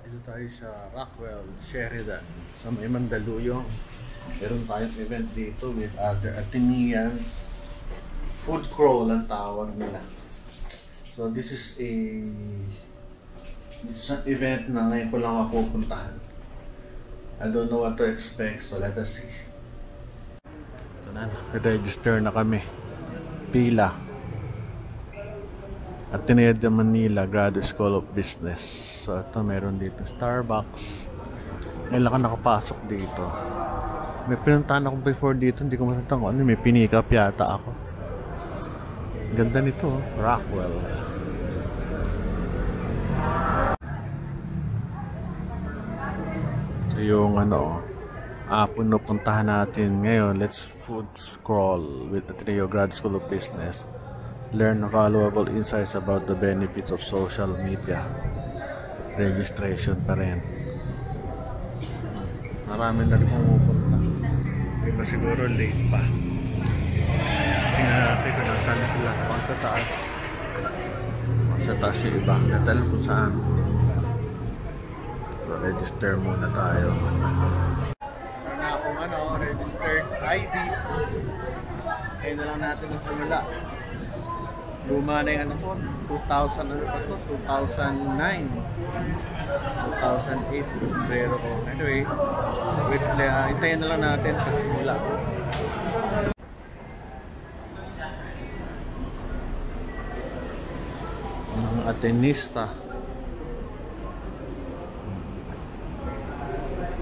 Dito tayo sa Rockwell, Sheridan, sa may Mandaluyong. Meron tayong event dito with other Athenians. Food crawl ang tawag nila. So this is an event na ngayon ko lang ako pupuntahan. I don't know what to expect, so let us see. Ito na, register na kami. Pila. Ateneo de Manila Graduate School of Business. So ito, meron dito Starbucks. Ngayon lang nakapasok dito. May pinuntahan ako before dito, hindi ko matandaan kung ano, may pinikap yata ako. Ganda nito, Rockwell. So yung pupuntahan natin ngayon, let's food scroll with Ateneo Graduate School of Business. Learn valuable insights about the benefits of social media. Registration pa rin. Marami na rin pumupunta. Iba siguro late pa. Tingnan natin kung nasaan sila. Pang sa taas. Pang sa taas yung iba. Natal kung saan. So, register muna tayo. Meron na akong registered ID. Kaya na lang natin magsimula. Luma na yung 2000 2009 2008 pero anyway hintayin na lang natin sa simula. Mga Atenista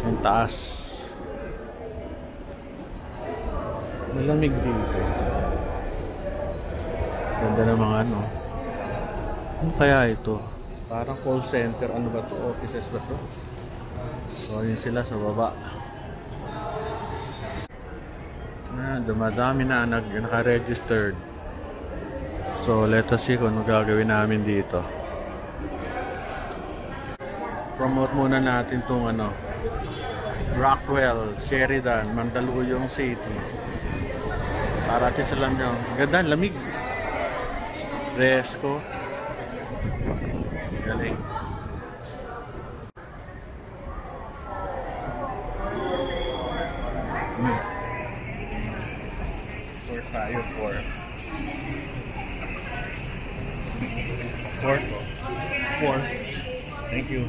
yung taas malamig dito. Ganda ng mga ano kaya ito? Parang call center. Ano ba to? Offices ba to? So yun sila sa baba. Dumadami na naka-registered. So let us see kung ano gagawin namin dito. Promote muna natin tong Rockwell, Sheridan, Mandaluyong City. Para at least alam nyo. Ganda, lamig. Resco. Galing. Four tayo, four. Four. Thank you.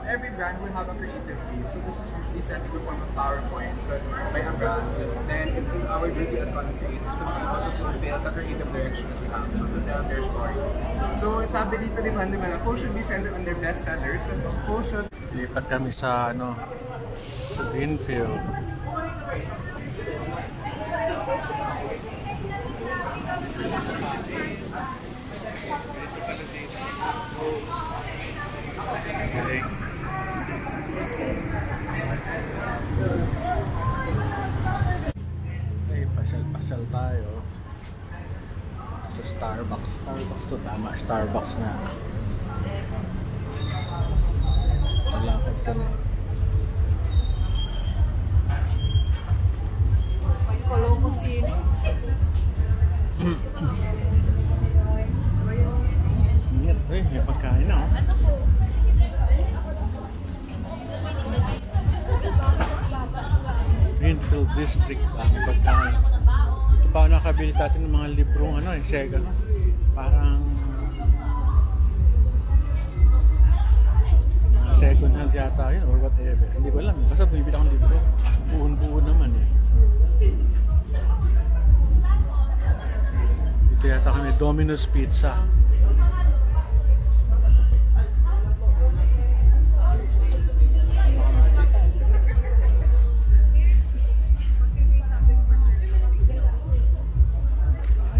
Every brand will have a creative team. So this is usually set in the form of PowerPoint by a brand. Then it is our duty as content creators to be able to fulfill the creative direction that we have. So to tell their story. So sabi dito di ba naman, post should be centered on their best sellers. Post should... Lipat kami sa sa Greenfield. Galing. Pasyal tayo sa Starbucks to, tama, Starbucks na talakad kami. Pagkolo ko sino may pagkain na ano po? Greenfield District, may pagkain. Ito pa nakabili natin ng mga librong Sega. Parang second hand yata yun or whatever. Hindi ko alam. Basta bumibili akong libro. Buon-buo naman Ito yata kami, Domino's Pizza.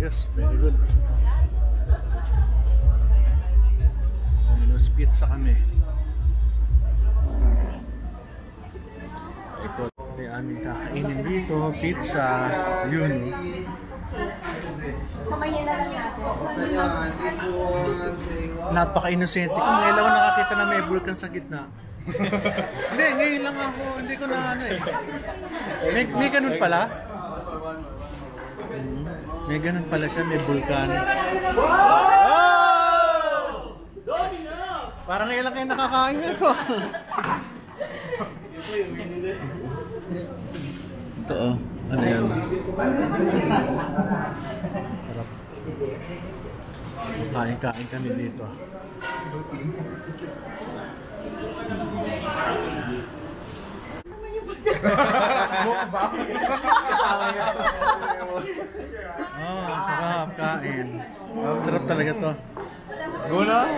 Yes, very good. Domino's Pizza kami. Ito yung aming kakainin dito. Pizza. Yun. Kamayin na lang natin. Napaka-inosente ko. Ngayon lang ako nakakita na may vulkan sa gitna. Hindi, ngayon lang ako. Hindi ko na May ganun pala. May ganun pala siya. May vulkan. Oh! Parang ngayon lang kayo nakakain nito. Ito oh. Ano yan? Sarap. Kain kami dito. Oh, sarap kain. Sarap talaga to. Guna?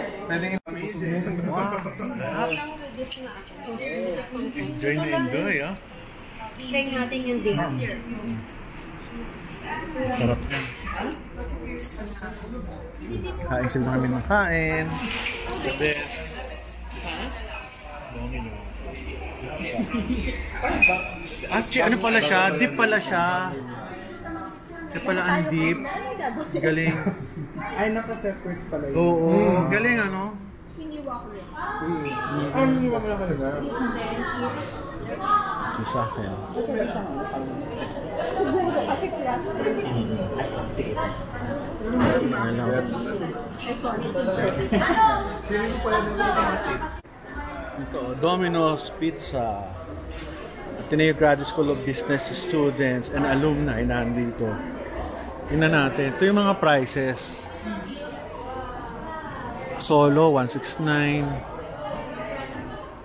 Wow. Enjoy na enjoy, ah. Try natin yung date. Sarap yan. Kain sila kami ng kain. The best. Actually, ano pala siya? Deep pala siya. Siya pala ang deep. Galing. Ay, naka-separate pala yun. Oo, galing ano? Hindi mo pala talaga. Ito sa akin. Siguro kasi class. Alam. Ito, Domino's Pizza. Ateneo Graduate School of Business students and alumni nandito. Tingnan natin. Ito yung mga prices. Solo, 169.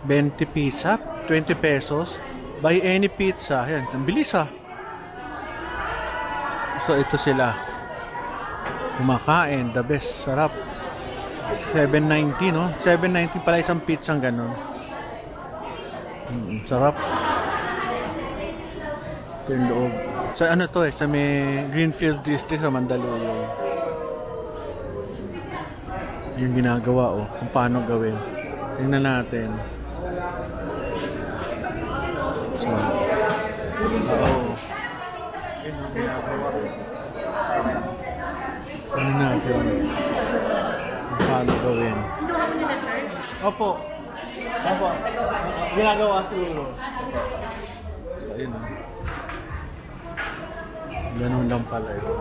20 pizza, 20 pesos. Buy any pizza. Ayan, ang bilis ah. So, ito sila. Kumakain. The best. Sarap. 790, no? 790 pala isang pizza ang ganun. Sarap. Ito yung loob. Sa ano to eh? Sa may Greenfield District sa Mandaluyong. Yung ginagawa oh. Kung paano gawin. Tingnan natin. So, yun ang ginagawa. Tingnan natin. Kung paano gawin. Ginawa mo nila, sir? Opo. Opo. Ginagawa siguro. So, yun oh. Ganun lang pala yun.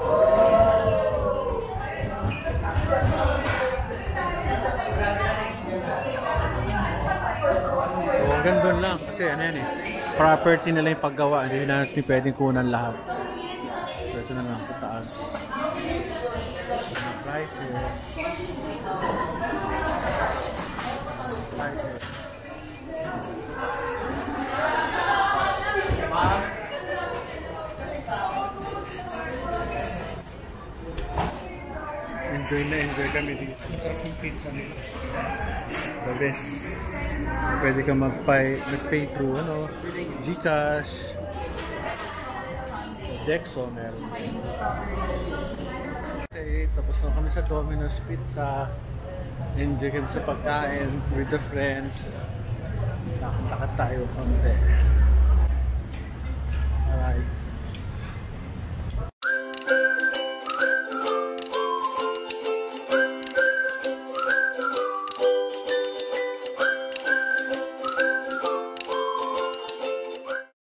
So, ganun lang. Kasi ano yan eh. Property nila yung paggawa. Hindi natin pwedeng kunan lahat. So, ito na lang sa taas. Prices. Enjoy kami dito. Masarap yung pizza nila. The best. Pwede ka mag-pay through GCash. Dexo meron. Okay, tapos na kami sa Domino's Pizza. Enjoy kami sa pagkain with the friends. Nakakatayo konti. Alright.